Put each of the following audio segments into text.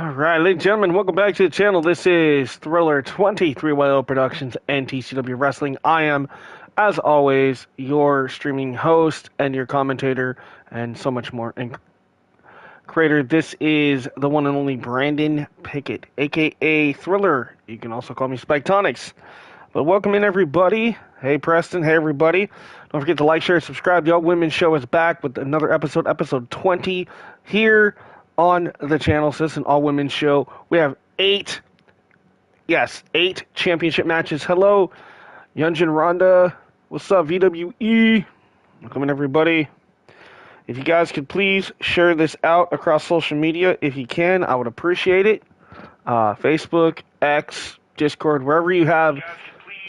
Alright, ladies and gentlemen, welcome back to the channel. This is Thriller 23YO Productions and TCW Wrestling. I am, as always, your streaming host and your commentator and so much more. And creator, this is the one and only Brandon Pickett, aka Thriller. You can also call me Spiketonics. But welcome in, everybody. Hey, Preston. Hey, everybody. Don't forget to like, share, subscribe. The All Women's Show is back with another episode, episode 20, here on the channel. So this is an all-women's show. We have 8 championship matches. Hello, Yunjin Ronda. What's up, VWE? Welcome in, everybody. If you guys could please share this out across social media, if you can, I would appreciate it. Facebook, X, Discord, wherever you have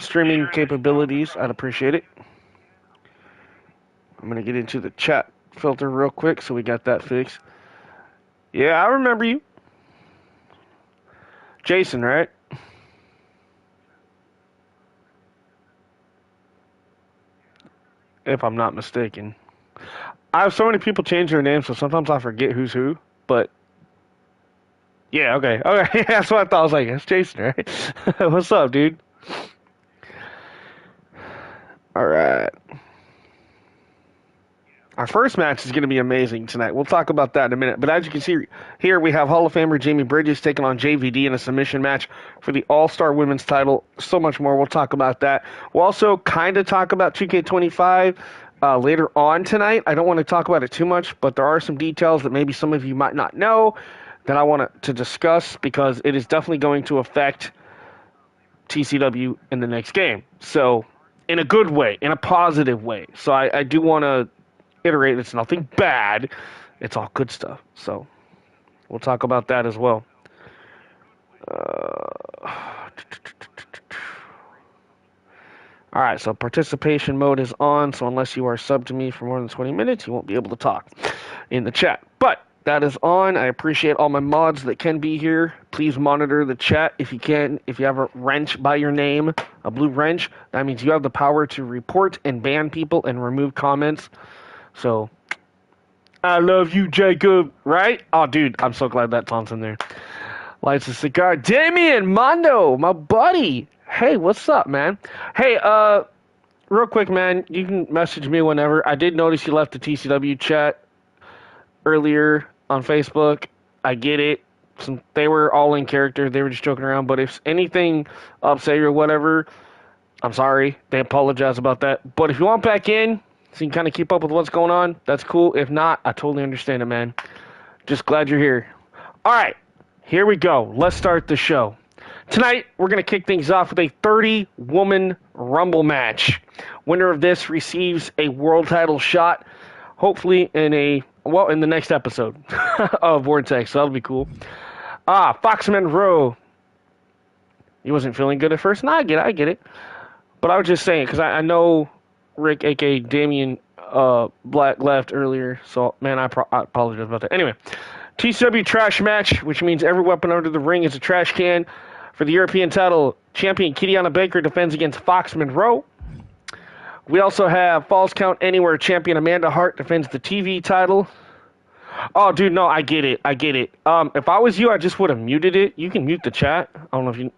streaming capabilities, I'd appreciate it. I'm going to get into the chat filter real quick so we got that fixed. Yeah, I remember you. Jason, right? If I'm not mistaken. I have so many people change their names, so sometimes I forget who's who, but yeah, okay. Okay, that's what I thought. I was like, it's Jason, right? What's up, dude? Alright. Our first match is going to be amazing tonight. We'll talk about that in a minute. But as you can see here, we have Hall of Famer Jamie Bridges taking on JVD in a submission match for the All-Star Women's title. So much more. We'll talk about that. We'll also kind of talk about 2K25 later on tonight. I don't want to talk about it too much, but there are some details that maybe some of you might not know that I want to discuss because it is definitely going to affect TCW in the next game. So, in a good way, in a positive way. So I do want to iterate, it's nothing bad, it's all good stuff. So we'll talk about that as well. Alright, so participation mode is on, so unless you are subbed to me for more than 20 minutes, you won't be able to talk in the chat. But that is on. I appreciate all my mods that can be here. Please monitor the chat if you can. If you have a wrench by your name, a blue wrench, that means you have the power to report and ban people and remove comments. So, I love you, Jacob, right? Oh, dude, I'm so glad that song's in there. Lights a cigar. Damian Mondo, my buddy. Hey, what's up, man? Hey, real quick, man, you can message me whenever. I did notice you left the TCW chat earlier on Facebook. I get it. They were all in character. They were just joking around. But if anything upset you or whatever, I'm sorry. They apologize about that. But if you want back in, so you can kind of keep up with what's going on, that's cool. If not, I totally understand it, man. Just glad you're here. All right, here we go. Let's start the show. Tonight, we're going to kick things off with a 30-woman Rumble match. Winner of this receives a world title shot, hopefully in the next episode of Vortex, so that'll be cool. Fox Monroe. He wasn't feeling good at first. No, I get it. But I was just saying, because I know Rick, a.k.a. Damian Black, left earlier. So, man, I apologize about that. Anyway, TCW trash match, which means every weapon under the ring is a trash can. For the European title, champion Kidiana Baker defends against Fox Monroe. We also have Falls Count Anywhere champion Amanda Hart defends the TV title. Oh, dude, no, I get it. If I was you, I just would have muted it. You can mute the chat. I don't know if you...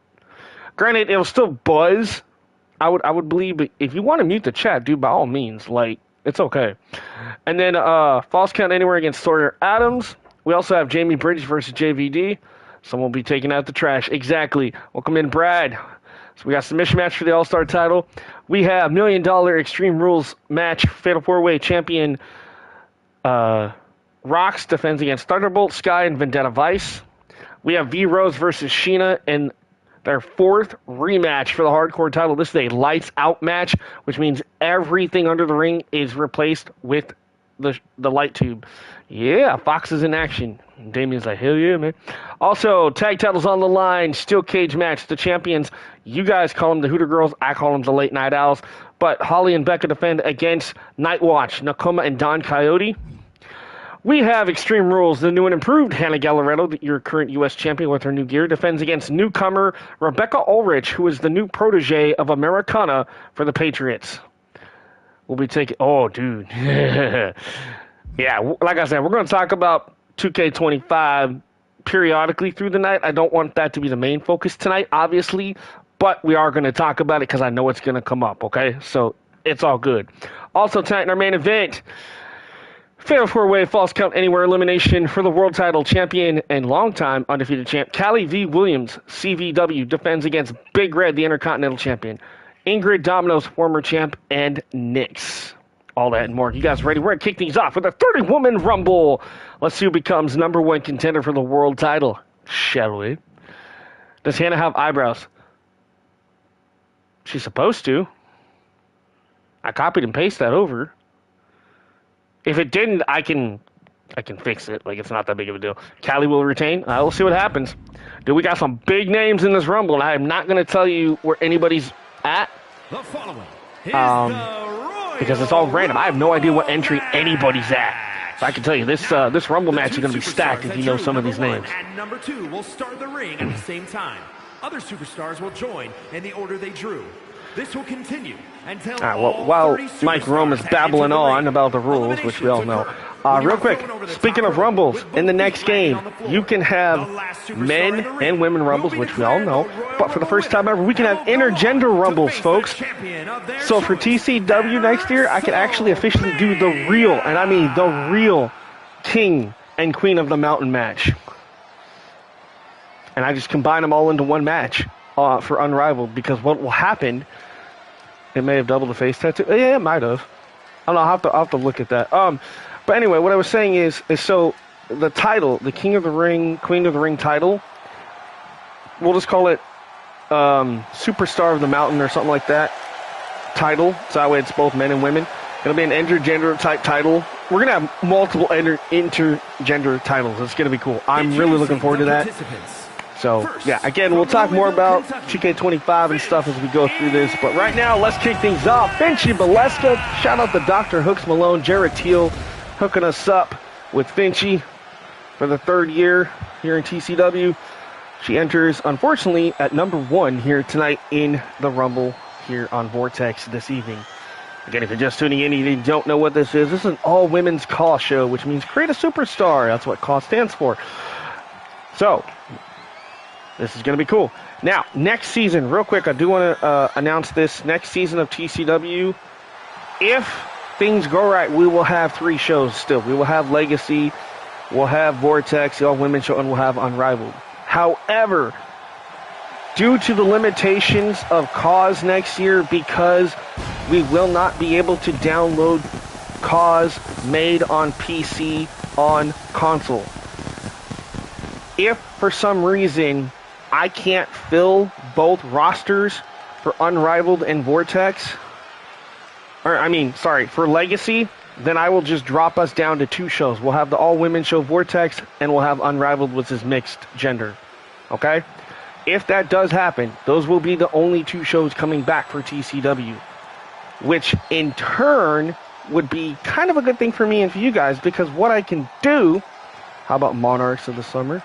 Granted, it'll still buzz. I would believe, but if you want to mute the chat, dude, by all means, like, it's okay. And then Falls Count Anywhere against Sawyer Adams. We also have Jamie Bridges versus JVD. Someone will be taking out the trash. Exactly. Welcome in, Brad. So we got submission match for the All-Star title. We have $1 Million Extreme Rules match. Fatal 4-Way champion Rox defends against Thunderbolt, Sky, and Vendetta Vice. We have V Rose versus Sheena in their 4th rematch for the hardcore title. This is a lights out match, which means everything under the ring is replaced with the light tube. Yeah, Fox is in action. Damien's like, hell yeah, man. Also, tag titles on the line, steel cage match. The champions, you guys call them the Hooter Girls, I call them the Late Night Owls. But Holly and Becca defend against Night Watch, Nakoma and Don Coyote. We have Extreme Rules. The new and improved Hannah Gallaretto, your current U.S. champion with her new gear, defends against newcomer Rebecca Ulrich, who is the new protege of Americana for the Patriots. We'll be taking... Oh, dude. Yeah, like I said, we're going to talk about 2K25 periodically through the night. I don't want that to be the main focus tonight, obviously, but we are going to talk about it because I know it's going to come up, okay? So it's all good. Also tonight in our main event, Fatal 4-Way Falls Count Anywhere elimination for the world title champion and longtime undefeated champ, Callie V. Williams, CVW, defends against Big Red, the Intercontinental Champion, Ingrid Domino's former champ, and Nyx. All that and more. You guys ready? We're going to kick things off with a 30-woman rumble. Let's see who becomes number one contender for the world title, shall we? Does Hannah have eyebrows? She's supposed to. I copied and pasted that over. If it didn't, I can fix it. Like, it's not that big of a deal. Callie will retain. We'll see what happens. Dude, we got some big names in this rumble, and I am not going to tell you where anybody's at. The following is because it's all random. I have no idea what entry anybody's at. So I can tell you, this rumble match is going to be stacked if you know some of these names. And number 2 will start the ring at the same time. Other superstars will join in the order they drew. This will continue until while Mike Rome is babbling on about the rules, which we all know. Real quick, speaking of rumbles, in the next game, you can have men and women rumbles, which we all know. But for the first time ever, we can have intergender rumbles, folks. So for TCW next year, I can actually officially do the real, and I mean the real, King and Queen of the Mountain match. And I just combine them all into one match for Unrivaled, because what will happen... It may have doubled the face tattoo. Yeah, it might have. I don't know. I'll have to look at that. But anyway, what I was saying is so the title, the King of the Ring, Queen of the Ring title, we'll just call it Superstar of the Mountain or something like that title. So that way it's both men and women. It'll be an intergender type title. We're going to have multiple intergender titles. It's going to be cool. I'm really looking forward to that. So, yeah, again, we'll talk more about 2K25 and stuff as we go through this. But right now, let's kick things off. Finchy Valeska, shout out to Dr. Hooks Malone, Jared Teal, hooking us up with Finchy for the third year here in TCW. She enters, unfortunately, at number 1 here tonight in the Rumble here on Vortex this evening. Again, if you're just tuning in and you don't know what this is an all-women's call show, which means create a superstar. That's what call stands for. So... this is going to be cool. Now, next season, real quick, I do want to announce this. Next season of TCW, if things go right, we will have 3 shows still. We will have Legacy, we'll have Vortex, the all-women show, and we'll have Unrivaled. However, due to the limitations of Cause next year, because we will not be able to download Cause made on PC on console. If, for some reason... I can't fill both rosters for Unrivaled and Vortex, for Legacy, then I will just drop us down to 2 shows. We'll have the all-women show Vortex, and we'll have Unrivaled, which is mixed gender. Okay? If that does happen, those will be the only 2 shows coming back for TCW, which in turn would be kind of a good thing for me and for you guys, because what I can do, how about Monarchs of the Summer?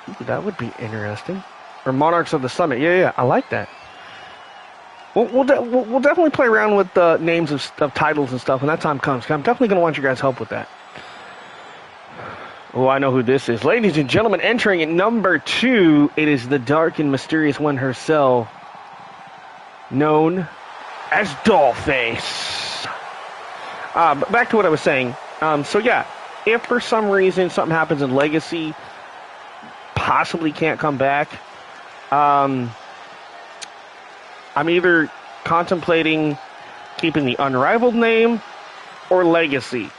Ooh, that would be interesting. Or Monarchs of the Summit. Yeah, I like that. We'll definitely play around with the names of titles and stuff when that time comes. I'm definitely going to want your guys' help with that. Oh, I know who this is. Ladies and gentlemen, entering at number 2, it is the dark and mysterious one herself, known as Dollface. But back to what I was saying. So yeah, if for some reason something happens in Legacy, possibly can't come back, I'm either contemplating keeping the Unrivaled name or Legacy.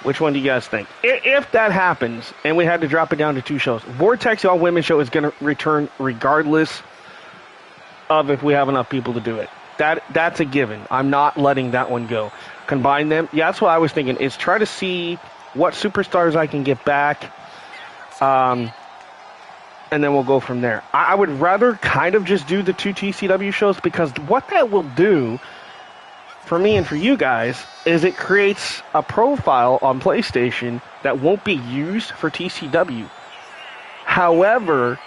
Which one do you guys think? If that happens, and we had to drop it down to 2 shows, Vortex All-Women Show is going to return regardless of if we have enough people to do it. That's a given. I'm not letting that one go. Combine them. Yeah, that's what I was thinking, is try to see what superstars I can get back, and then we'll go from there. I would rather kind of just do the 2 TCW shows, because what that will do for me and for you guys is it creates a profile on PlayStation that won't be used for TCW. However,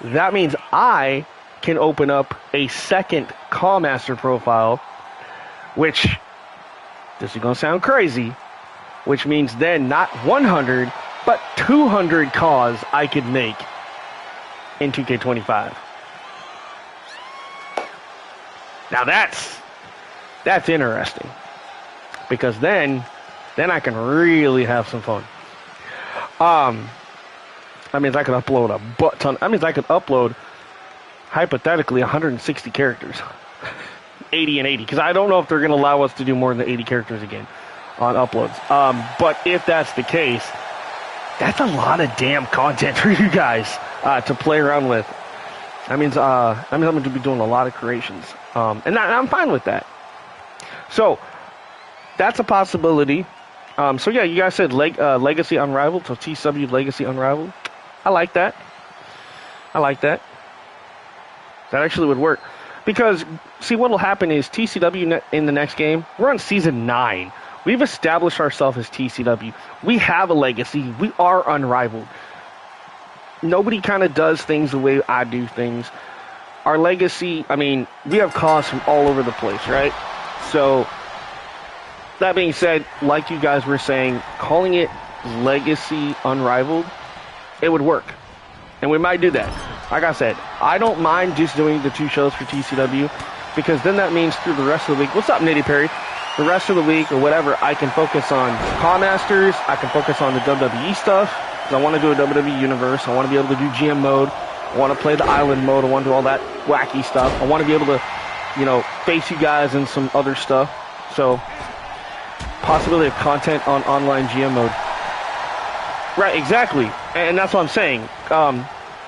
that means I can open up a second Callmaster profile, which, this is going to sound crazy, which means then not 100, but 200 calls I could make in 2K25. Now that's interesting, because then I can really have some fun. That means I could upload a butt ton. That means I could upload, hypothetically, 160 characters. 80 and 80, because I don't know if they're going to allow us to do more than 80 characters again on uploads. But if that's the case, that's a lot of damn content for you guys to play around with. That means I'm going to be doing a lot of creations, and I'm fine with that. So that's a possibility. So yeah, you guys said Legacy Unrivaled, so TCW Legacy Unrivaled. I like that. That actually would work. Because, see, what will happen is TCW in the next game, we're on Season 9. We've established ourselves as TCW. We have a legacy. We are unrivaled. Nobody kind of does things the way I do things. Our legacy, I mean, we have cause from all over the place, right? So, that being said, like you guys were saying, calling it Legacy Unrivaled, it would work. And we might do that. Like I said, I don't mind just doing the 2 shows for TCW, because then that means through the rest of the week, what's up, Nitty Perry? The rest of the week or whatever, I can focus on Con Masters, I can focus on the WWE stuff, because I want to do a WWE universe, I want to be able to do GM mode, I want to play the island mode, I want to do all that wacky stuff, I want to be able to, you know, face you guys in some other stuff. So, possibility of content on online GM mode. Right, exactly, and that's what I'm saying.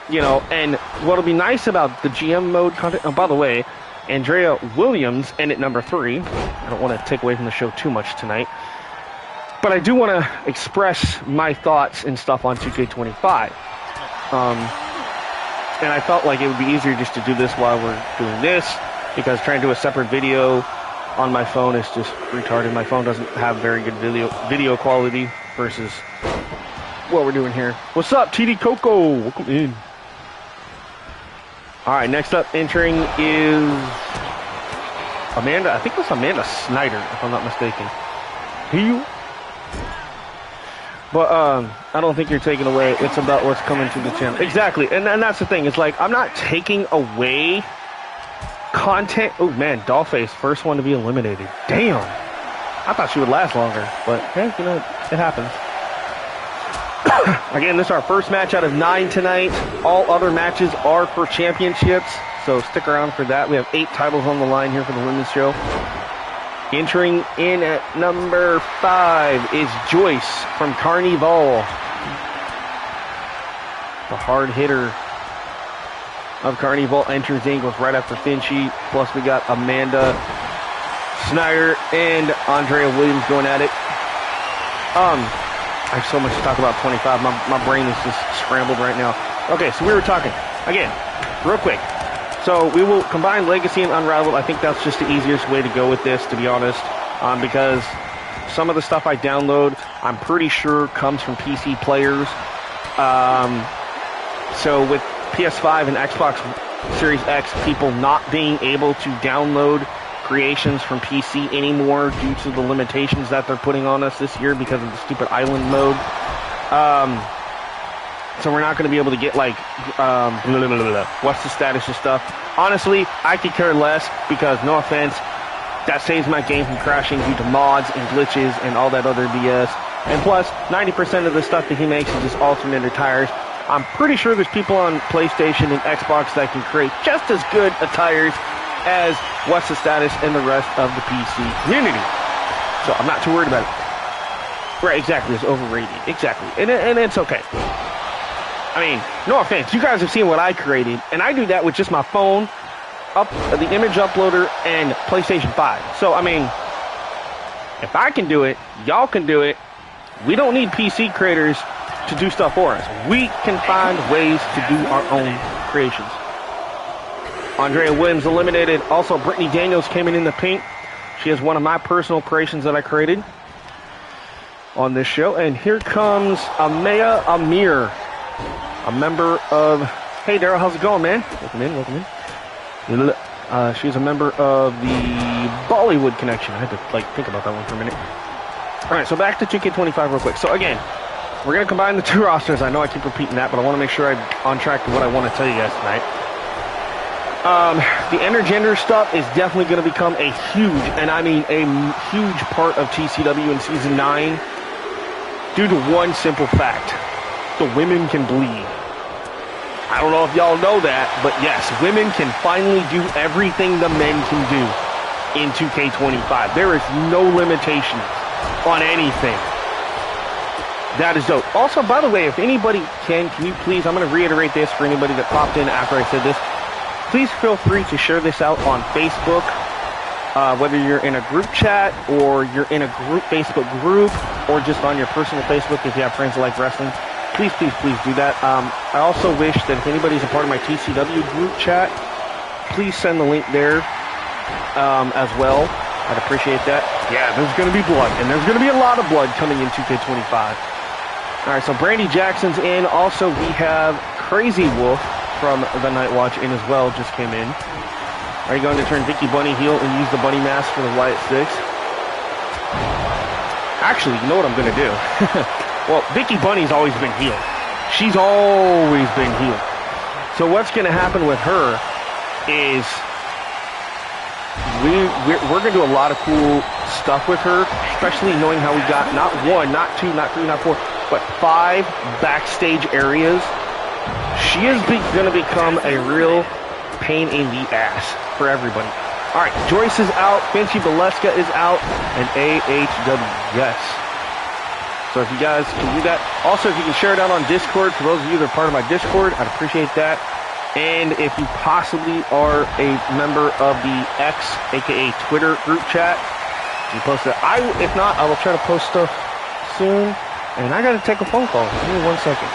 You know, and what'll be nice about the GM mode content, oh, by the way, Andrea Williams in at number 3. I don't want to take away from the show too much tonight, but I do want to express my thoughts and stuff on 2K25. And I felt like it would be easier just to do this while we're doing this, because trying to do a separate video on my phone is just retarded. My phone doesn't have very good video quality versus what we're doing here. What's up, TD Coco? Welcome in. Alright, next up entering is Amanda. I think it's Amanda Snyder, if I'm not mistaken. You? But I don't think you're taking away. It's about what's coming to the channel. Exactly, and that's the thing. It's like, I'm not taking away content. Oh man, Dollface, first one to be eliminated. Damn. I thought she would last longer, but hey, you know, it happens. Again, this is our first match out of 9 tonight. All other matches are for championships, so stick around for that. We have 8 titles on the line here for the women's show. Entering in at number 5 is Joyce from Carnival. The hard hitter of Carnival enters in, goes right after Finchy. Plus we got Amanda Snyder and Andrea Williams going at it. I have so much to talk about 25. My brain is just scrambled right now. Okay, so we were talking, again, real quick. So we will combine Legacy and Unrivaled. I think that's just the easiest way to go with this, to be honest. Because some of the stuff I download, I'm pretty sure comes from PC players. So with PS5 and Xbox Series X, people not being able to download creations from PC anymore due to the limitations that they're putting on us this year because of the stupid island mode. So we're not going to be able to get like what's the status of stuff. Honestly, I could care less, because no offense, that saves my game from crashing due to mods and glitches and all that other BS. And plus, 90% of the stuff that he makes is just alternator tires. I'm pretty sure there's people on PlayStation and Xbox that can create just as good tires as what's the status in the rest of the PC community. So I'm not too worried about it. Right, exactly, it's overrated. Exactly, and it's okay. I mean, no offense, you guys have seen what I created, and I do that with just my phone, the image uploader, and PlayStation 5. So, I mean, if I can do it, y'all can do it. We don't need PC creators to do stuff for us. We can find ways to do our own creations. Andrea Williams eliminated. Also, Brittany Daniels came in the pink. She has one of my personal creations that I created on this show. And here comes Amaya Amir, a member of... Hey, Daryl, how's it going, man? Welcome in, welcome in. She's a member of the Bollywood Connection. I had to, think about that one for a minute. All right, so back to 2K25 real quick. So, again, we're going to combine the two rosters. I know I keep repeating that, but I want to make sure I'm on track to what I want to tell you guys tonight. The intergender stuff is definitely going to become a huge, and I mean a huge part of TCW in Season 9 due to one simple fact. The women can bleed. I don't know if y'all know that, but yes, women can finally do everything the men can do in 2K25. There is no limitations on anything. That is dope. Also, by the way, if anybody can you please, I'm going to reiterate this for anybody that popped in after I said this, please feel free to share this out on Facebook, whether you're in a group chat or you're in a Facebook group or just on your personal Facebook if you have friends that like wrestling. Please, please, please do that. I also wish that if anybody's a part of my TCW group chat, please send the link there as well. I'd appreciate that. Yeah, there's going to be blood, and there's going to be a lot of blood coming in 2K25. All right, so Brandy Jackson's in. Also, we have Crazy Wolf from the Night Watch in as well, just came in. Are you going to turn Vicky Bunny heel and use the bunny mask for the Wyatt Sticks? Actually, you know what I'm going to do? Well, Vicky Bunny's always been heel. She's always been heel. So what's going to happen with her is we're going to do a lot of cool stuff with her, especially knowing how we got not 1, not 2, not 3, not 4, but 5 backstage areas. She is going to become a real pain in the ass for everybody. All right, Joyce is out, Vinci Baleska is out, and AHW, yes. So if you guys can do that. Also, if you can share it out on Discord, for those of you that are part of my Discord, I'd appreciate that. And if you possibly are a member of the X, aka Twitter group chat, you post it. If not, I will try to post stuff soon. And I gotta take a phone call. Give me 1 second.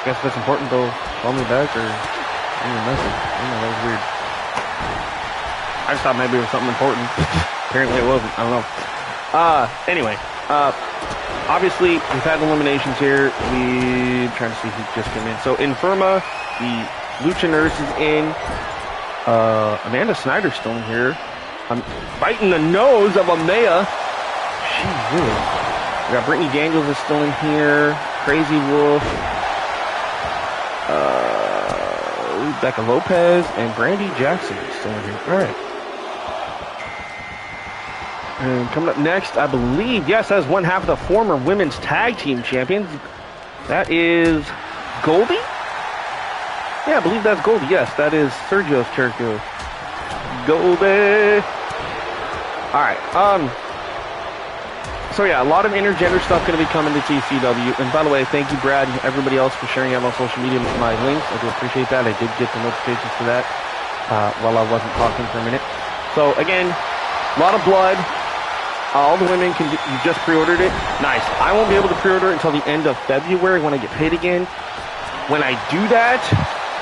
Guess if it's important, they'll call me back or send me a message. I don't know, that was weird. I just thought maybe it was something important. Apparently it wasn't. I don't know. Anyway, obviously we've had eliminations here. We're trying to see who just came in. So Infirma, the Lucha Nurse is in. Amanda Snyder's still in here. I'm biting the nose of Amaya. She's really. We got Brittany Daniels is still in here. Crazy Wolf. Becca Lopez and Brandy Jackson is still in here. All right. And coming up next, I believe, yes, that's one half of the former women's tag team champions. That is Goldie? Yeah, I believe that's Goldie. Yes, that is Sergio's character. Goldie. All right. So yeah, a lot of intergender stuff going to be coming to TCW. And by the way, thank you, Brad, and everybody else for sharing out on social media my links. I do appreciate that. I did get the notifications for that while I wasn't talking for a minute. So again, a lot of blood. All the women can. You just pre-ordered it. Nice. I won't be able to pre-order it until the end of February when I get paid again. When I do that,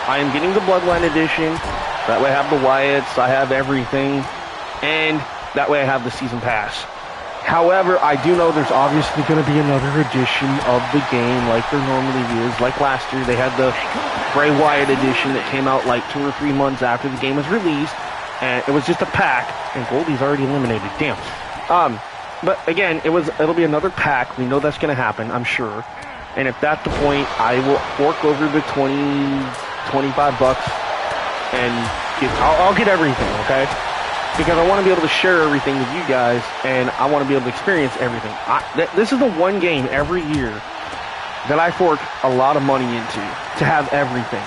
I am getting the Bloodline edition. That way I have the Wyatts. I have everything, and that way I have the season pass. However, I do know there's obviously going to be another edition of the game like there normally is. Like last year, they had the Bray Wyatt edition that came out like 2 or 3 months after the game was released. And it was just a pack, and Goldie's already eliminated. Damn. But again, it'll be another pack. We know that's going to happen, I'm sure. And if that's the point, I will fork over the 20, 25 bucks, and I'll get everything, okay? Because I want to be able to share everything with you guys, and I want to be able to experience everything. This is the one game every year that I fork a lot of money into to have everything,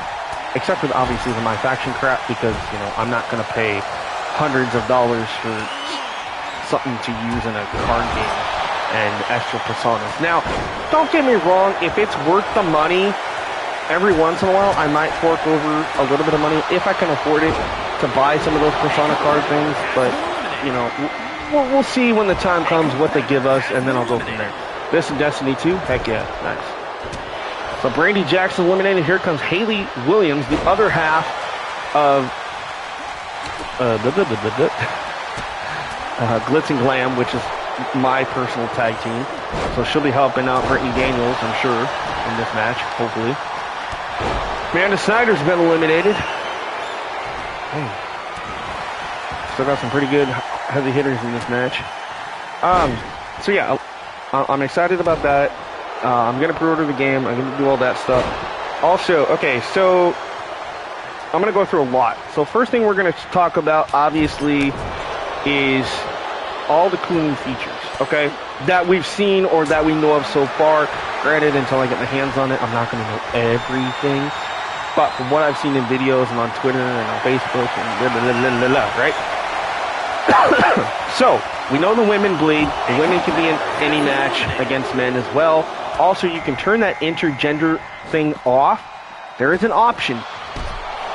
except for obviously the My Faction crap, because you know I'm not going to pay hundreds of dollars for something to use in a card game and extra personas. Now, don't get me wrong, if it's worth the money, every once in a while I might fork over a little bit of money if I can afford it to buy some of those Persona card things, but you know, we'll see when the time comes what they give us, and then I'll go from there. This is Destiny 2, heck yeah, nice. So Brandy Jackson eliminated. Here comes Haley Williams, the other half of Glitz and Glam, which is my personal tag team. So she'll be helping out Brittany Daniels, I'm sure, in this match, hopefully. Amanda Snyder's been eliminated. Still got some pretty good heavy hitters in this match. So yeah, I'm excited about that. I'm gonna pre-order the game. I'm gonna do all that stuff. Also, okay, so I'm gonna go through a lot. So first thing we're gonna talk about, obviously, is all the cool new features, okay, that we've seen or that we know of so far. Granted, until I get my hands on it, I'm not gonna know everything. But from what I've seen in videos and on Twitter and on Facebook and blah, blah, blah, blah, blah, right? So, we know the women bleed. The women can be in any match against men as well. Also, you can turn that intergender thing off. There is an option.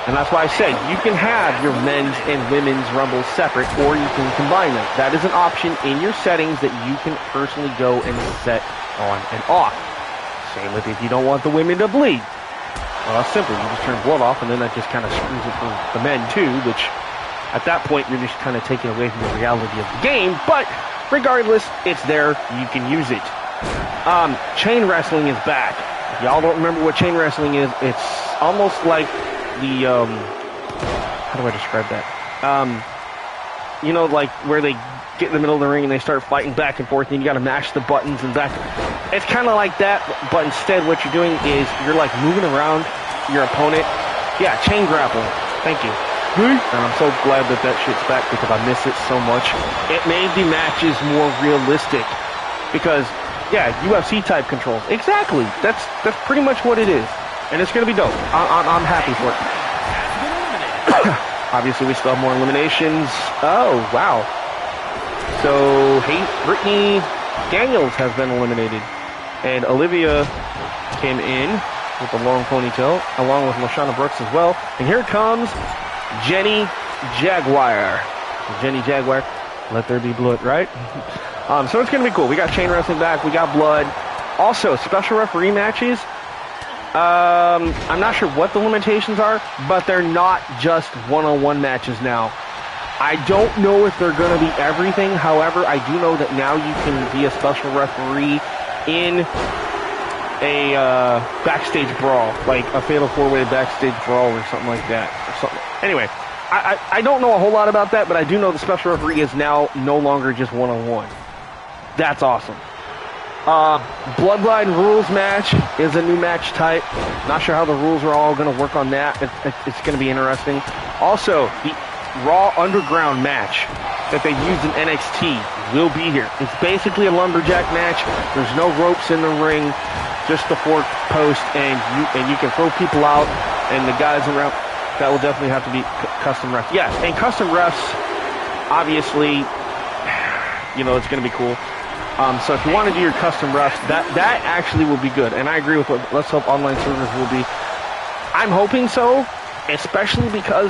And that's why I said you can have your men's and women's rumbles separate, or you can combine them. That is an option in your settings that you can personally go and set on and off. Same with if you don't want the women to bleed. Well, that's simple. You just turn blood off, and then that just kind of screws it for the men, too, which at that point, you're just kind of taking away from the reality of the game. But regardless, it's there. You can use it. Chain wrestling is back. If y'all don't remember what chain wrestling is, it's almost like the, how do I describe that? You know, like where they get in the middle of the ring and they start fighting back and forth, and you got to mash the buttons and back. It's kind of like that, but instead what you're doing is you're like moving around your opponent. Yeah, chain grapple. Thank you. And I'm so glad that that shit's back because I miss it so much. It made the matches more realistic because, yeah, UFC type controls. Exactly. That's pretty much what it is, and it's gonna be dope. I'm happy for it. Obviously, we still have more eliminations. Oh wow. So, hey, Brittany Daniels has been eliminated. And Olivia came in with a long ponytail, along with Lashana Brooks as well. And here comes Jenny Jaguar. Jenny Jaguar, let there be blood, right? So it's going to be cool. We got chain wrestling back. We got blood. Also, special referee matches. I'm not sure what the limitations are, but they're not just one-on-one matches now. I don't know if they're going to be everything. However, I do know that now you can be a special referee in a backstage brawl, like a fatal four-way backstage brawl or something like that. Or something. Anyway, I don't know a whole lot about that, but I do know the special referee is now no longer just one-on-one. That's awesome. Bloodline rules match is a new match type. Not sure how the rules are all going to work on that. It's going to be interesting. Also, the Raw Underground match that they used in NXT will be here. It's basically a lumberjack match. There's no ropes in the ring, just the 4 post, and you can throw people out, and the guys around. That will definitely have to be custom refs. Yes, and custom refs, obviously, you know, it's going to be cool. So if you want to do your custom refs, that actually will be good. And I agree with what Let's Hope Online Servers will be. I'm hoping so, especially because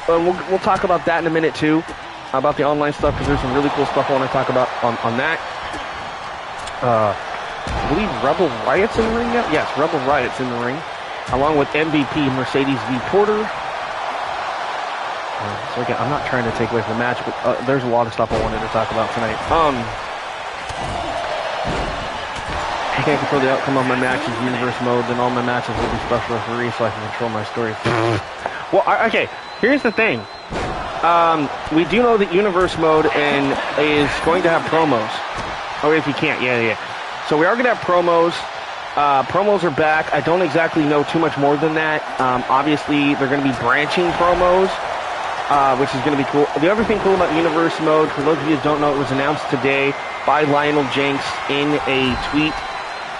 we'll talk about that in a minute too, about the online stuff, because there's some really cool stuff I want to talk about on that. I believe Rebel Riot's in the ring now? Yes, Rebel Riot's in the ring, along with MVP Mercedes V. Porter. So again, I'm not trying to take away from the match, but there's a lot of stuff I wanted to talk about tonight. I can't control the outcome of my matches in universe mode, then all my matches will be special referee so I can control my story. Well, okay, here's the thing. We do know that universe mode is going to have promos. Oh, if you can't, yeah. So we are going to have promos. Promos are back. I don't exactly know too much more than that. Obviously, they're going to be branching promos, which is going to be cool. The other thing cool about universe mode, for those of you who don't know, it was announced today by Lionel Jenks in a tweet,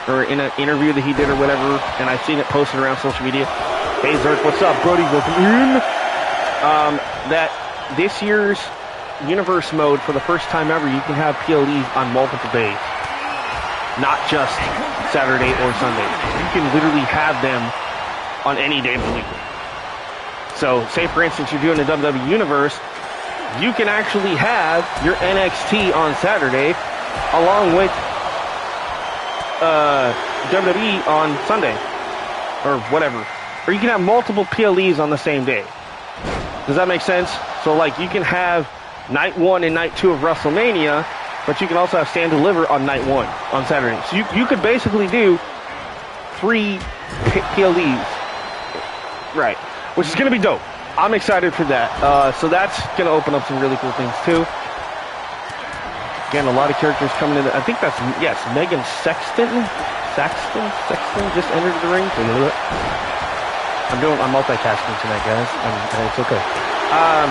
or in an interview that he did or whatever, and I've seen it posted around social media. Hey Zerk, what's up, buddy? Welcome in. That this year's universe mode, for the first time ever, you can have PLEs on multiple days, not just Saturday or Sunday. You can literally have them on any day of the week. So, say for instance you're doing a WWE Universe, you can actually have your NXT on Saturday, along with WWE on Sunday, or whatever. Or you can have multiple PLEs on the same day. Does that make sense? So like you can have night 1 and night 2 of WrestleMania, but you can also have Stand Deliver on night 1 on Saturday. So you could basically do 3 PLEs, right? Which is gonna be dope. I'm excited for that. So that's gonna open up some really cool things too. Again, a lot of characters coming in. I think that's, yes, Megan Sexton just entered the ring. I'm multitasking tonight, guys. It's okay. I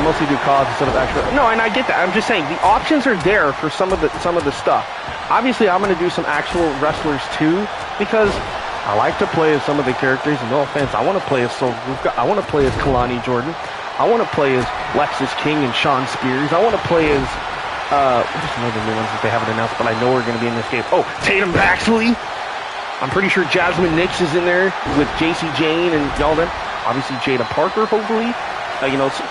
mostly do calls instead of actual. No, and I get that. I'm just saying the options are there for some of the stuff. Obviously, I'm going to do some actual wrestlers too, because I like to play as some of the characters. And no offense, I want to play as I want to play as Kalani Jordan. I want to play as Lexus King and Sean Spears. I want to play as just some other new ones that they haven't announced, but I know we're going to be in this game. Oh, Tatum Baxley. I'm pretty sure Jasmine Nix is in there with JC Jane and y'all them. Obviously Jada Parker, hopefully.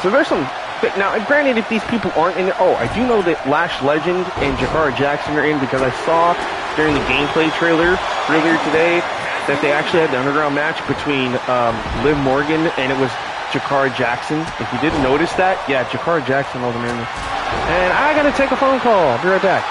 So there's some. Now, granted, if these people aren't in there, I do know that Lash Legend and Jakara Jackson are in, because I saw during the gameplay trailer earlier today that they actually had the underground match between Liv Morgan and it was Jakara Jackson. If you didn't notice that, yeah, Jakara Jackson was in there. And I gotta take a phone call. I'll be right back.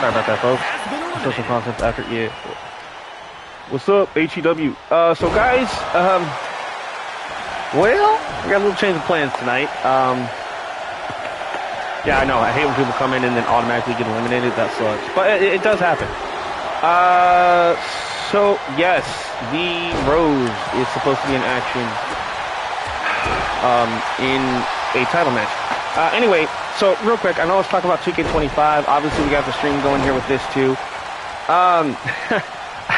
Sorry about that, folks. Social concepts after, yeah. What's up, HEW? So guys, well, I got a little change of plans tonight. Yeah, I know, I hate when people come in and then automatically get eliminated. That sucks, but it does happen. So yes, the Rose is supposed to be in action, in a title match. Anyway, so real quick, I know let's talk about 2K25. Obviously, we got the stream going here with this too.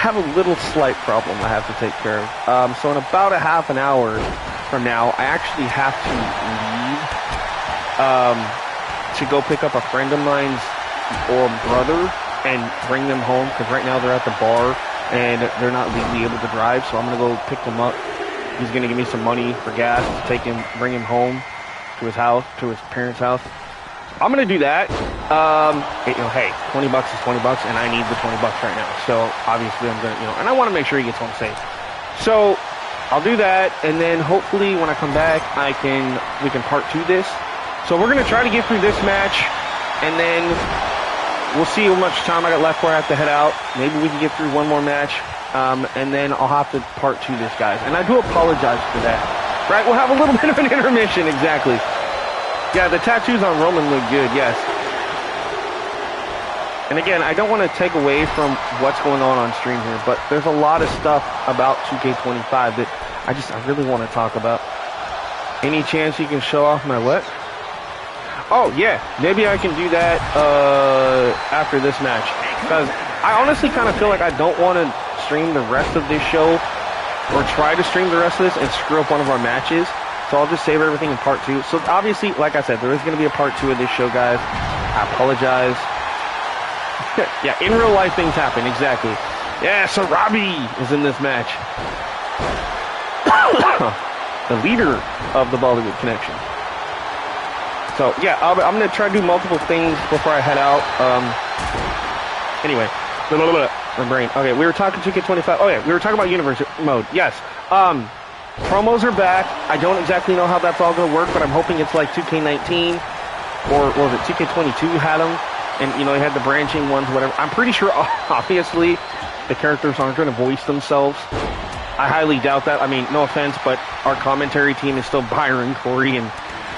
have a little slight problem I have to take care of. So in about a half an hour from now, I actually have to leave to go pick up a friend of mine's or brother and bring them home, because right now they're at the bar and they're not legally able to drive, so I'm going to go pick them up. He's going to give me some money for gas to take him, bring him home to his house, to his parents' house. I'm going to do that. Hey, 20 bucks is 20 bucks, and I need the 20 bucks right now. So obviously I'm going to, and I want to make sure he gets home safe. So I'll do that, and then hopefully when I come back, we can part 2 this. So we're going to try to get through this match, and then we'll see how much time I got left before I have to head out. Maybe we can get through one more match, and then I'll have to part 2 this, guys. And I do apologize for that. Right, we'll have a little bit of an intermission, exactly. Yeah, the tattoos on Roman look good, yes. And again, I don't want to take away from what's going on stream here, but there's a lot of stuff about 2K25 that I really want to talk about. Any chance you can show off my what? Oh, yeah, maybe I can do that after this match. Because I honestly kind of feel like I don't want to stream the rest of this show, or try to stream the rest of this and screw up one of our matches. So I'll just save everything in part 2. So obviously, like I said, there is going to be a part 2 of this show, guys. I apologize. Yeah, in real life things happen, exactly. Yeah, so Robbie is in this match. The leader of the Bollywood Connection. So, yeah, I'm going to try to do multiple things before I head out. Anyway, my brain. Okay, we were talking 2K25. Oh, yeah, we were talking about universe mode. Yes. Promos are back. I don't exactly know how that's all going to work, but I'm hoping it's like 2K19 or was it 2K22 had them, and they had the branching ones, whatever. I'm pretty sure, obviously, the characters aren't going to voice themselves. I highly doubt that. I mean, no offense, but our commentary team is still Byron, Corey, and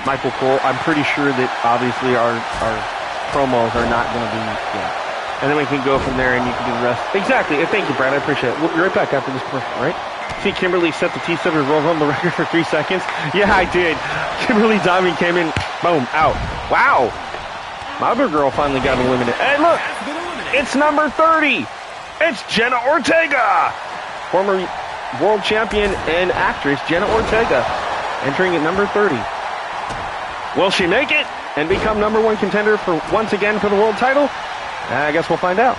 Michael Cole. I'm pretty sure that obviously our promos are not going to be, And then we can go from there and you can do the rest. Exactly. Thank you, Brad. I appreciate it. We'll be right back after this commercial, right? See, Kimberly set the TCW Royal Rumble record for 3 seconds. Yeah, I did. Kimberly Diamond came in, boom, out. Wow. My other girl finally got eliminated. Hey, look, it's number 30. It's Jenna Ortega. Former world champion and actress Jenna Ortega entering at number 30. Will she make it and become number 1 contender for once again for the world title? I guess we'll find out.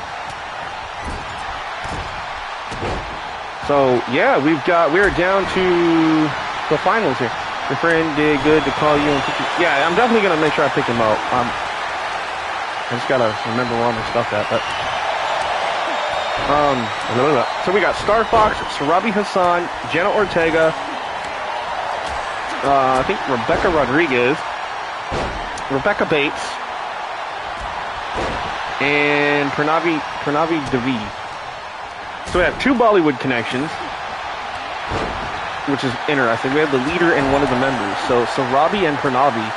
So, yeah, we're down to the finals here. Your friend did good to call you and pick you. Yeah, I'm definitely going to make sure I pick him up. I just got to remember where all my stuff at. But, so we got Star Fox, Sarabi Hassan, Jenna Ortega, I think Rebecca Rodriguez, Rebecca Bates, and Pranavi Devi. So we have 2 Bollywood connections, which is interesting. We have the leader and one of the members. So Robbie and Pranavi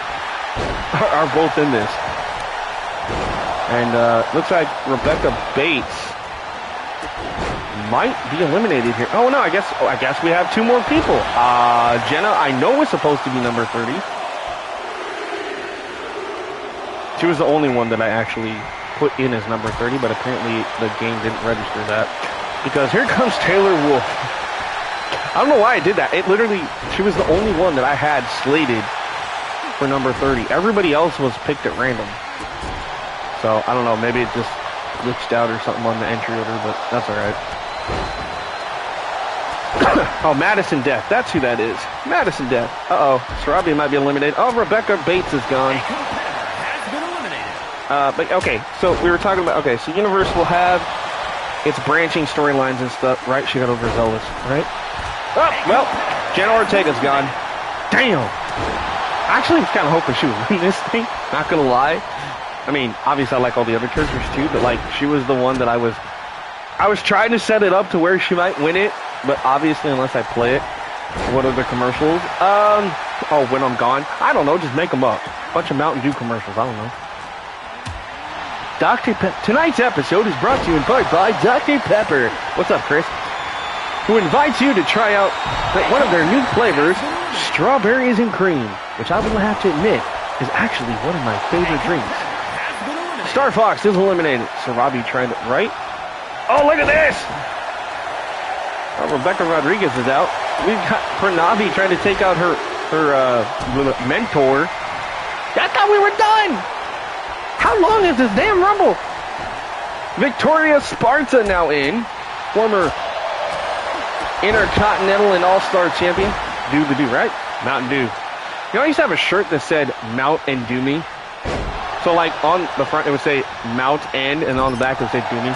are both in this. And looks like Rebecca Bates might be eliminated here. Oh no, I guess we have 2 more people. Jenna, I know was supposed to be number 30. She was the only one that I actually put in as number 30, but apparently the game didn't register that. Because here comes Taylor Wolf. I don't know why I did that. She was the only one that I had slated for number 30. Everybody else was picked at random. So, I don't know. Maybe it just glitched out or something on the entry order, but that's alright. Oh, Madison Death. That's who that is. Madison Death. Uh-oh. Sarabi might be eliminated. Oh, Rebecca Bates is gone. But, okay. So, we were talking about... Okay, so Universe will have... It's branching storylines and stuff, right? She got overzealous, right? Oh, well, Jenna Ortega's gone. Damn. Actually, I was kind of hoping she would win this thing. Not gonna lie. I mean, obviously I like all the other characters too, but like, she was the one that I was trying to set it up to where she might win it, but obviously unless I play it. What are the commercials? Oh, when I'm gone? I don't know, just make them up. Bunch of Mountain Dew commercials, I don't know. Tonight's episode is brought to you in part by Dr. Pepper. What's up, Chris? Who invites you to try out one of their new flavors, strawberries and cream, which I will have to admit is actually one of my favorite drinks. Star Fox is eliminated. So Robbie tried it, right? Oh, look at this! Oh, Rebecca Rodriguez is out. We've got Pranavi trying to take out her mentor. I thought we were done. How long is this damn Rumble? Victoria Sparta now in. Former Intercontinental and All-Star champion. Do, right? Mountain Dew. You know, I used to have a shirt that said Mount and Do Me. So, like, on the front it would say Mount and on the back it would say Do Me.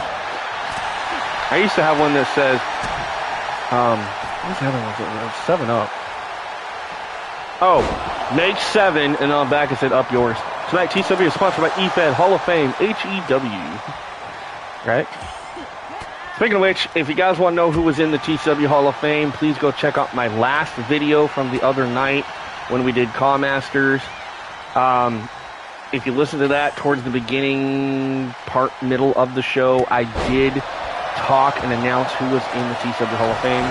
I used to have one that says, what's the other one? 7-Up. Oh, make 7, and on the back it said Up Yours. Tonight, TCW is sponsored by EFED Hall of Fame, HEW. Right? Speaking of which, if you guys want to know who was in the TCW Hall of Fame, please go check out my last video from the other night when we did Call Masters. If you listen to that towards the beginning, middle of the show, I did talk and announce who was in the TCW Hall of Fame,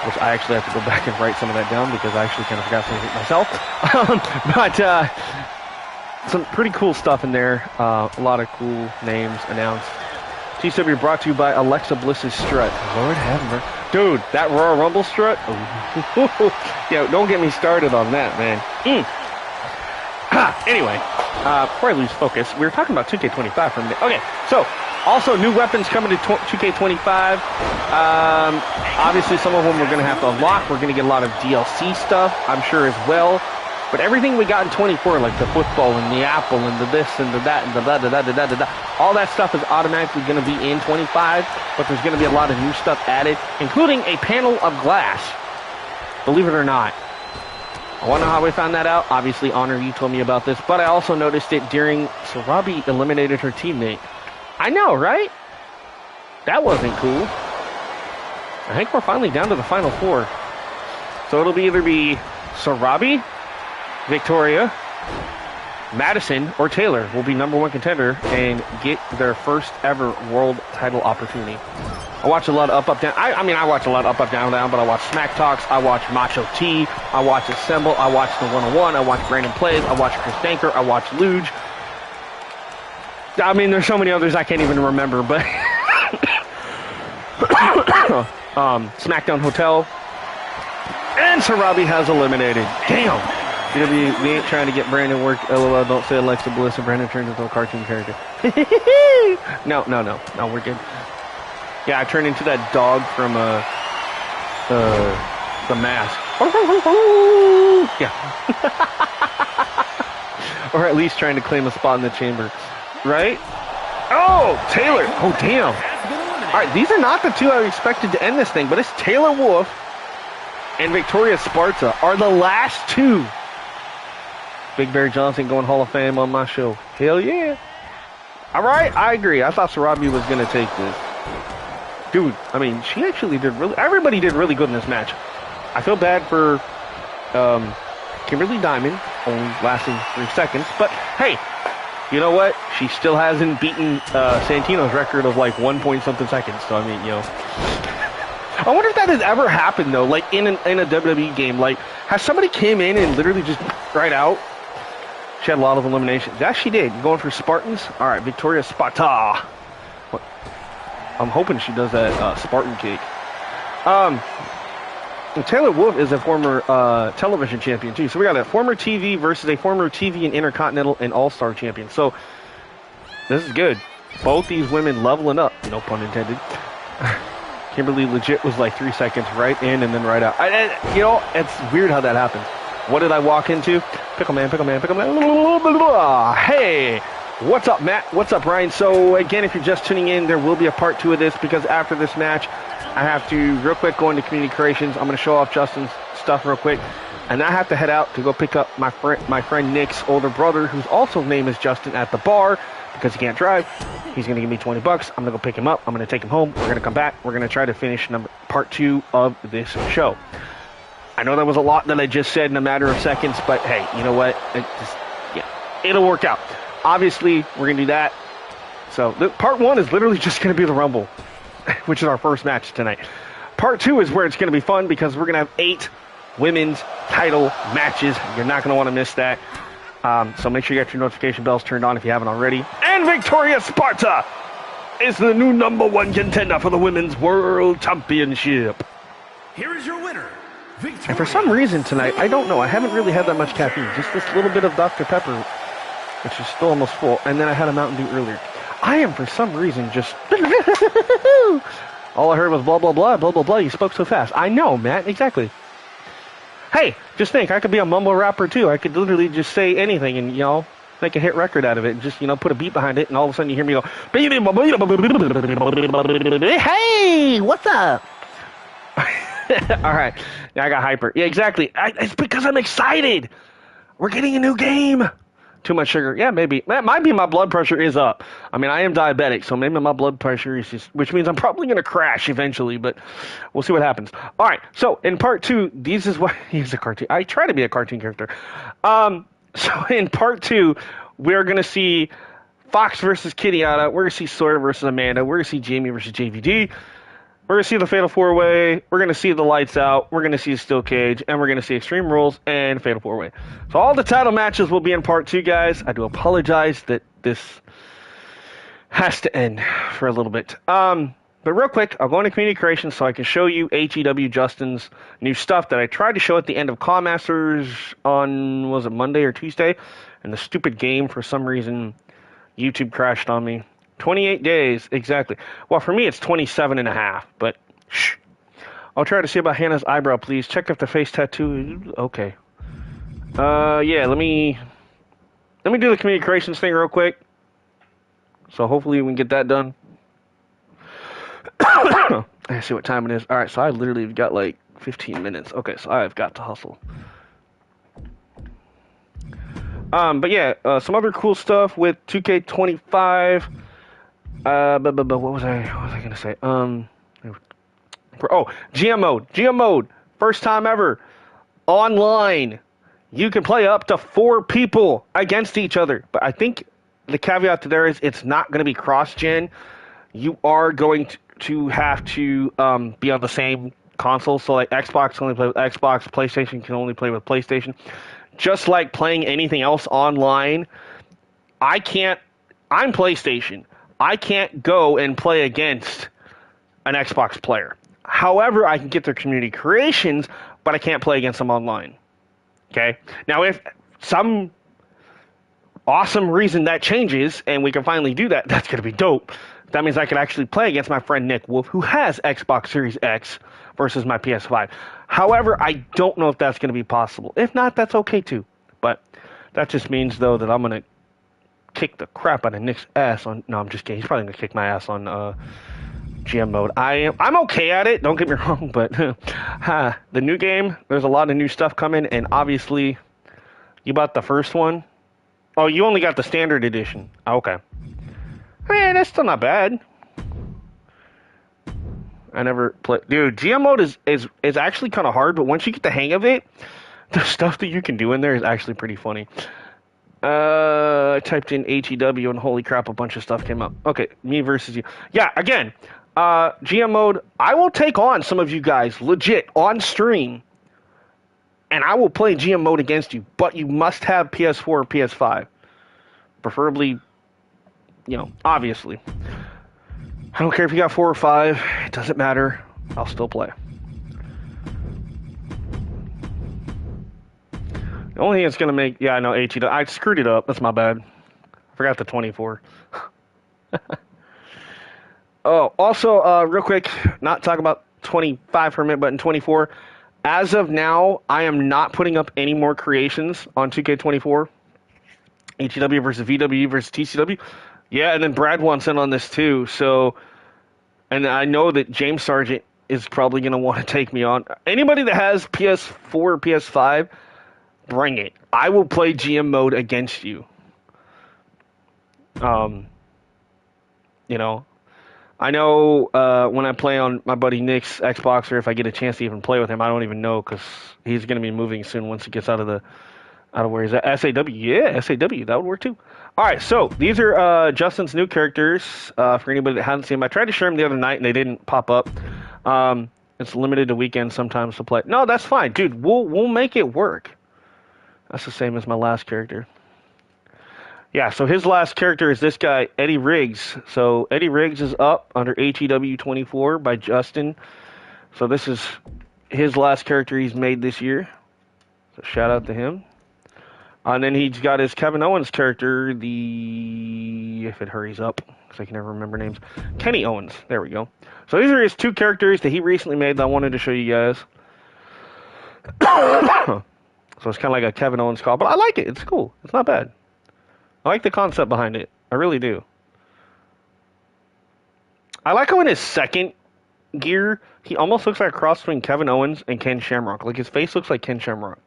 which I actually have to go back and write some of that down because I actually kind of forgot some of it myself. But some pretty cool stuff in there. A lot of cool names announced. TCW brought to you by Alexa Bliss's strut. Lord have mercy. Dude, that Royal Rumble strut? Yo, don't get me started on that, man. Anyway, before I lose focus, we were talking about 2K25 for a minute. Okay, so, also new weapons coming to 2K25. Obviously, some of them we're going to have to unlock. We're going to get a lot of DLC stuff, I'm sure, as well. But everything we got in 24, like the football and the apple and the this and the that and the da-da-da-da-da-da-da, all that stuff is automatically going to be in 25, but there's going to be a lot of new stuff added, including a panel of glass. Believe it or not. I want to know how we found that out. Obviously, Honor, you told me about this, but I also noticed it during Sarabi eliminated her teammate. I know, right? That wasn't cool. I think we're finally down to the final 4. So it'll either be Sarabi, Victoria, Madison, or Taylor will be #1 contender and get their first ever world title opportunity. I watch a lot of Up, Down. I mean, I watch a lot of Up, Down, but I watch Smack Talks. I watch Macho T. I watch Assemble. I watch the 101. I watch Brandon Plays. I watch Chris Danker. I watch Luge. I mean, there's so many others I can't even remember, but SmackDown Hotel. And Sarabi has eliminated. Damn. We ain't trying to get Brandon work. LOL, don't say Alexa Bliss and Brandon turns into a cartoon character. No, we're good. Yeah, I turned into that dog from The Mask. Yeah. Or at least trying to claim a spot in the chamber. Right? Oh, Taylor. Oh, damn. All right, these are not the two I expected to end this thing, but it's Taylor Wolf and Victoria Sparta are the last two. Big Bear Johnson going Hall of Fame on my show. Hell yeah. All right, I agree. I thought Sarabi was going to take this. Dude, I mean, she actually did everybody did really good in this match. I feel bad for Kimberly Diamond, only lasting 3 seconds. But, hey, you know what? She still hasn't beaten Santino's record of like 1-point-something seconds. So, I mean, you know. I wonder if that has ever happened, though, like in a WWE game. Like, has somebody came in and literally just right out? She had a lot of eliminations. That she did. Going for Spartans? All right, Victoria Sparta. What? I'm hoping she does that Spartan kick. Taylor Wolf is a former television champion, too. So we got a former TV versus a former TV and Intercontinental and All-Star champion. So this is good. Both these women leveling up. No pun intended. Kimberly legit was like 3 seconds right in and then right out. You know, it's weird how that happens. What did I walk into? Pickle man. Hey, what's up, Matt? What's up, Ryan? So, again, if you're just tuning in, there will be a part 2 of this because after this match, I have to real quick go into community creations. I'm going to show off Justin's stuff real quick. And I have to head out to go pick up my friend Nick's older brother, whose also name is Justin, at the bar because he can't drive. He's going to give me $20. I'm going to go pick him up. I'm going to take him home. We're going to come back. We're going to try to finish part 2 of this show. I know that was a lot that I just said in a matter of seconds, but hey, you know what? It'll work out. Obviously, we're going to do that. So, part 1 is literally just going to be the Rumble, which is our first match tonight. Part 2 is where it's going to be fun because we're going to have 8 women's title matches. You're not going to want to miss that. So make sure you got your notification bells turned on if you haven't already. And Victoria Sparta is the new #1 contender for the Women's World Championship. Here is your winner, Victoria. And for some reason tonight, I don't know, I haven't really had that much caffeine. Just this little bit of Dr. Pepper, which is still almost full. And then I had a Mountain Dew earlier. I am, for some reason, just... All I heard was blah, blah, blah, blah, blah, blah. You spoke so fast. I know, Matt, exactly. Hey, just think, I could be a mumble rapper, too. I could literally just say anything and, make a hit record out of it and just, put a beat behind it, and all of a sudden you hear me go, hey, what's up? All right. Yeah, I got hyper. Yeah, exactly. It's because I'm excited. We're getting a new game. Too much sugar. Yeah, maybe. That might be my blood pressure is up. I mean, I am diabetic, so maybe my blood pressure is just, which means I'm probably going to crash eventually, but we'll see what happens. All right, so in part 2, this is what, he's a cartoon. I try to be a cartoon character. So in part 2, we're going to see Fox versus Kitiana. We're going to see Sawyer versus Amanda. We're going to see Jamie versus JVD. We're going to see the Fatal 4-Way, we're going to see the Lights Out, we're going to see Steel Cage, and we're going to see Extreme Rules and Fatal 4-Way. So all the title matches will be in part 2, guys. I do apologize that this has to end for a little bit. But real quick, I'll go into Community Creations so I can show you HEW Justin's new stuff that I tried to show at the end of Claw Masters on, was it Monday or Tuesday? And the stupid game, for some reason, YouTube crashed on me. 28 days, exactly. Well, for me, it's 27 and a half, but shh. I'll try to see about Hannah's eyebrow, please. Check if the face tattoo, okay. Yeah, let me do the Community Creations thing real quick. So hopefully we can get that done. I see what time it is. All right, so I literally have got like 15 minutes. Okay, so I've got to hustle. But yeah, some other cool stuff with 2K25. But what was I gonna say? GM mode, first time ever, online. You can play up to 4 people against each other. But I think the caveat to there is it's not going to be cross-gen. You are going to have to be on the same console. So like Xbox can only play with Xbox, PlayStation can only play with PlayStation. Just like playing anything else online, I'm PlayStation. I can't go and play against an Xbox player. However, I can get their community creations, but I can't play against them online. Okay? Now, if some awesome reason that changes and we can finally do that, that's going to be dope. That means I can actually play against my friend Nick Wolf, who has Xbox Series X versus my PS5. However, I don't know if that's going to be possible. If not, that's okay too. But that just means, though, that I'm going to kick the crap out of Nick's ass on... No, I'm just kidding. He's probably going to kick my ass on GM mode. I'm okay at it, don't get me wrong, but the new game, there's a lot of new stuff coming, and obviously, you bought the first one? Oh, you only got the standard edition. Okay. Man, that's still not bad. I never played... Dude, GM mode is actually kind of hard, but once you get the hang of it, the stuff that you can do in there is actually pretty funny. I typed in HEW and holy crap, a bunch of stuff came up. Okay, me versus you. Yeah, again, GM mode, I will take on some of you guys legit on stream, and I will play GM mode against you, but you must have PS4 or PS5. Preferably, obviously. I don't care if you got 4 or 5, it doesn't matter. I'll still play. The only thing it's going to make... Yeah, I know, HEW. I screwed it up. That's my bad. I forgot the 24. Oh, also, real quick, not talk about 25 for a minute, but in 24, as of now, I am not putting up any more creations on 2K24. HEW versus VW versus TCW. Yeah, and then Brad wants in on this too. So, and I know that James Sargent is probably going to want to take me on. Anybody that has PS4 or PS5... bring it. I will play GM mode against you. I know when I play on my buddy Nick's Xbox, or if I get a chance to even play with him, I don't even know because he's going to be moving soon once he gets out of where he's at. SAW, yeah, SAW, that would work too. All right, so these are Justin's new characters. For anybody that hasn't seen them, I tried to share them the other night and they didn't pop up. It's limited to weekends sometimes to play. No, that's fine, dude. We'll make it work. That's the same as my last character. Yeah, so his last character is this guy, Eddie Riggs. So Eddie Riggs is up under TCW 24 by Justin. So this is his last character he's made this year. So shout out to him. And then he's got his Kevin Owens character, if it hurries up, because I can never remember names. Kenny Owens. There we go. So these are his two characters that he recently made that I wanted to show you guys. So it's kind of like a Kevin Owens call, but I like it. It's cool. It's not bad. I like the concept behind it. I really do. I like how in his second gear, he almost looks like a cross between Kevin Owens and Ken Shamrock. Like his face looks like Ken Shamrock,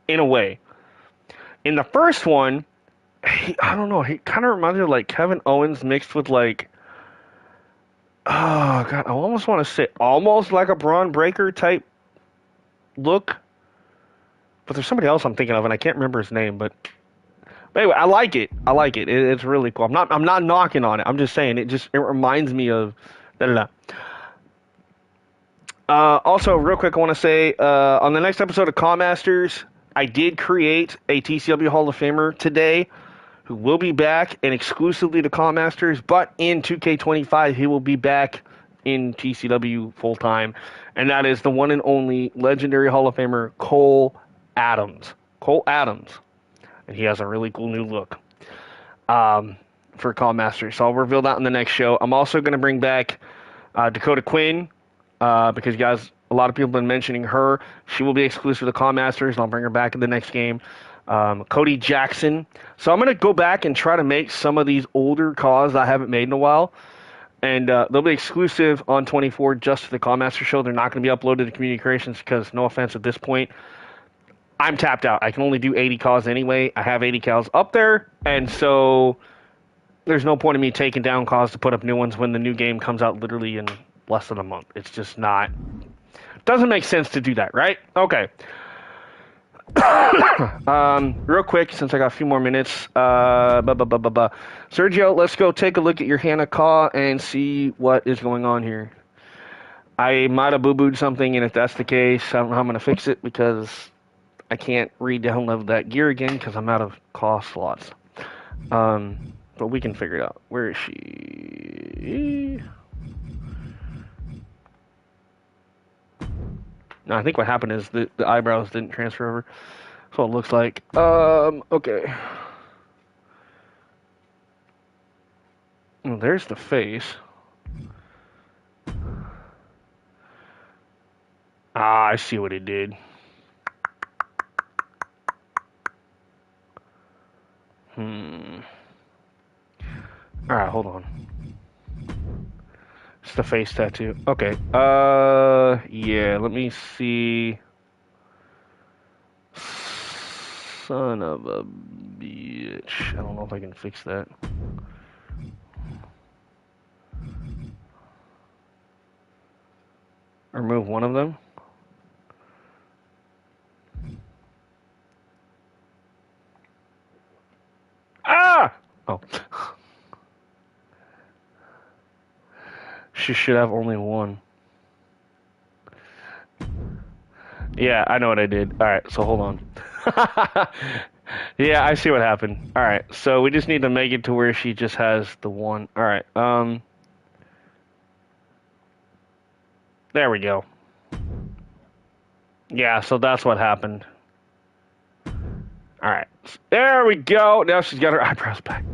in a way. In the first one, I don't know, he kind of reminds me of like Kevin Owens mixed with like, oh god, I almost want to say almost like a Braun Breaker type look. But there's somebody else I'm thinking of, and I can't remember his name. But anyway, I like it. I like it. It's really cool. I'm not knocking on it. I'm just saying it reminds me of da da da. Also, real quick, I want to say on the next episode of Comm Masters, I did create a TCW Hall of Famer today who will be back and exclusively to Comm Masters, but in 2K25 he will be back in TCW full time, and that is the one and only legendary Hall of Famer Cole Adams. Cole Adams, and he has a really cool new look for Comm Masters. So I'll reveal that in the next show. I'm also going to bring back Dakota Quinn. Because, guys, a lot of people have been mentioning her. She will be exclusive to Comm Masters, and I'll bring her back in the next game. Cody Jackson. So I'm going to go back and try to make some of these older CAWs I haven't made in a while. And they'll be exclusive on 24 just to the Comm Master show. They're not going to be uploaded to Community Creations because, no offense at this point, I'm tapped out. I can only do 80 CAWs anyway. I have 80 CAWs up there, and so there's no point in me taking down CAWs to put up new ones when the new game comes out literally in less than a month. It's just not, doesn't make sense to do that, right? Okay. Real quick, since I got a few more minutes, Sergio, let's go take a look at your Hannah Caw and see what is going on here. I might have boo-booed something, and if that's the case, I don't know how I'm going to fix it because I can't re-download that gear again because I'm out of Caw slots. But we can figure it out. Where is she? No, I think what happened is the eyebrows didn't transfer over. That's what it looks like. Okay. Well, there's the face. Ah, I see what it did. Alright, hold on. It's the face tattoo. Okay. Yeah, let me see. Son of a bitch. I don't know if I can fix that. Remove one of them. Ah! Oh. She should have only one. Yeah, I know what I did. Alright, so hold on. Yeah, I see what happened. Alright, so we just need to make it to where she just has the one. Alright, there we go. Yeah, so that's what happened. Alright, there we go. Now she's got her eyebrows back.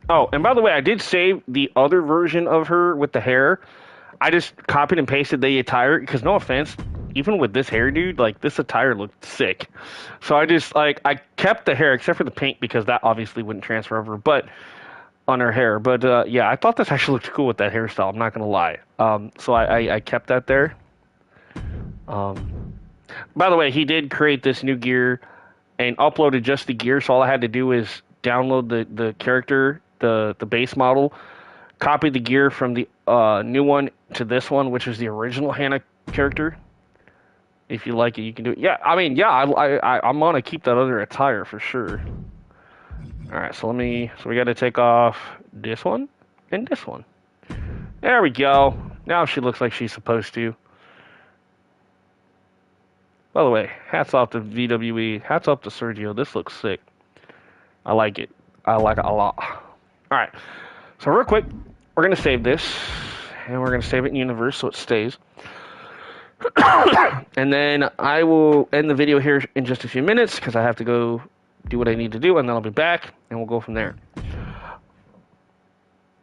Oh, and by the way, I did save the other version of her with the hair. I just copied and pasted the attire because, no offense, even with this hair, dude, like, this attire looked sick. So I just, like, I kept the hair except for the paint because that obviously wouldn't transfer over, but on her hair. But, yeah, I thought this actually looked cool with that hairstyle. I'm not going to lie. So I kept that there. By the way, he did create this new gear and uploaded just the gear, so all I had to do is download the character, the base model, copy the gear from the new one to this one, which is the original Hannah character. If you like it, you can do it. Yeah, I mean, yeah, I'm gonna keep that other attire for sure. All right, so we got to take off this one and this one. There we go. Now she looks like she's supposed to. By the way, hats off to VWE. Hats off to Sergio. This looks sick. I like it. I like it a lot. All right. So real quick, we're going to save this. And we're going to save it in Universe so it stays. And then I will end the video here in just a few minutes because I have to go do what I need to do. And then I'll be back. And we'll go from there.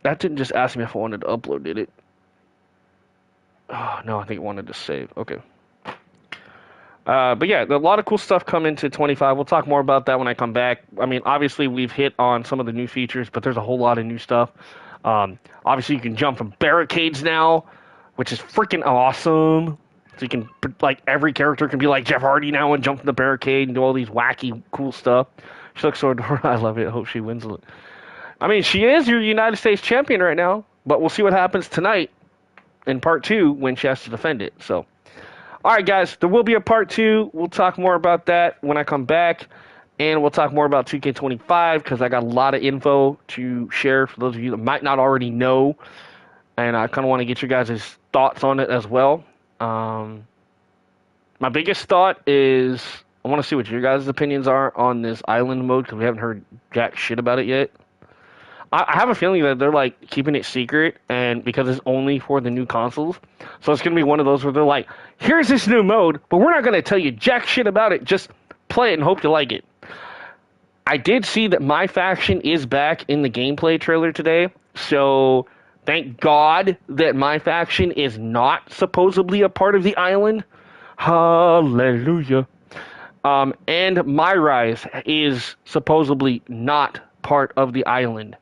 That didn't just ask me if I wanted to upload, did it? Oh, no, I think it wanted to save. Okay. But yeah, a lot of cool stuff coming to 25. We'll talk more about that when I come back. I mean, obviously, we've hit on some of the new features, but there's a whole lot of new stuff. Obviously, you can jump from barricades now, which is freaking awesome. So you can, like, every character can be like Jeff Hardy now and jump from the barricade and do all these wacky, cool stuff. She looks so adorable. I love it. I hope she wins it. I mean, she is your United States champion right now, but we'll see what happens tonight in part 2 when she has to defend it. So, all right, guys, there will be a part 2. We'll talk more about that when I come back, and we'll talk more about 2K25 because I got a lot of info to share for those of you that might not already know, and I kind of want to get your guys' thoughts on it as well. My biggest thought is I want to see what your guys' opinions are on this island mode because we haven't heard jack shit about it yet. I have a feeling that they're like keeping it secret, and because it's only for the new consoles, so it's gonna be one of those where they're like, "Here's this new mode, but we're not gonna tell you jack shit about it. Just play it and hope you like it." I did see that my faction is back in the gameplay trailer today, so thank God that my faction is not supposedly a part of the island. Hallelujah. And my rise is supposedly not part of the island.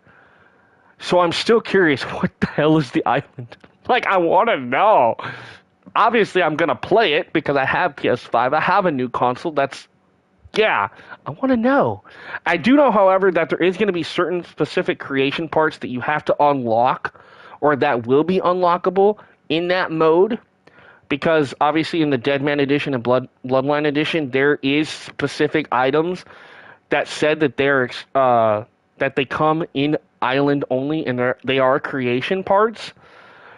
So I'm still curious, what the hell is the island? Like, I want to know. Obviously, I'm going to play it because I have PS5. I have a new console. I want to know. I do know, however, that there is going to be certain specific creation parts that you have to unlock or that will be unlockable in that mode. Because, obviously, in the Deadman Edition and Bloodline Edition, there is specific items that said that that they come in island only, and they are creation parts.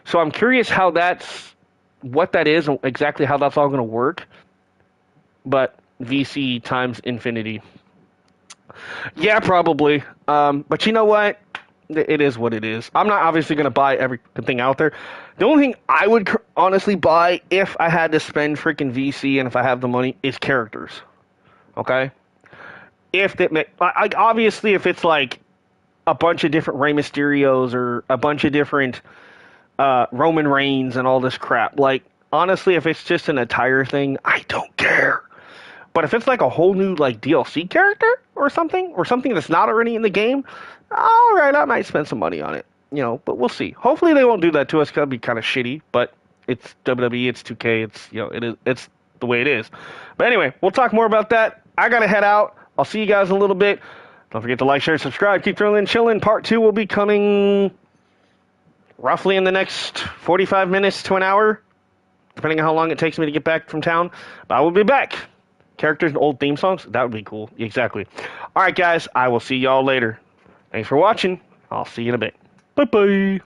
So I'm curious what that is, and exactly how that's all going to work. But VC times infinity. Yeah, probably. But you know what? It is what it is. I'm not obviously going to buy everything out there. The only thing I would honestly buy if I had to spend freaking VC and if I have the money is characters. Okay? Obviously, if it's like a bunch of different Rey Mysterios or a bunch of different Roman Reigns and all this crap, like, honestly, if it's just an attire thing, I don't care. But if it's like a whole new like DLC character or something that's not already in the game, all right, I might spend some money on it, but we'll see. Hopefully they won't do that to us because that'd be kind of shitty, but it's WWE, it's 2K, it's the way it is. But anyway, we'll talk more about that. I got to head out. I'll see you guys in a little bit. Don't forget to like, share, subscribe. Keep thrilling, chilling. Part 2 will be coming roughly in the next 45 minutes to an hour, depending on how long it takes me to get back from town. But I will be back. Characters and old theme songs? That would be cool. Exactly. All right, guys. I will see y'all later. Thanks for watching. I'll see you in a bit. Bye-bye.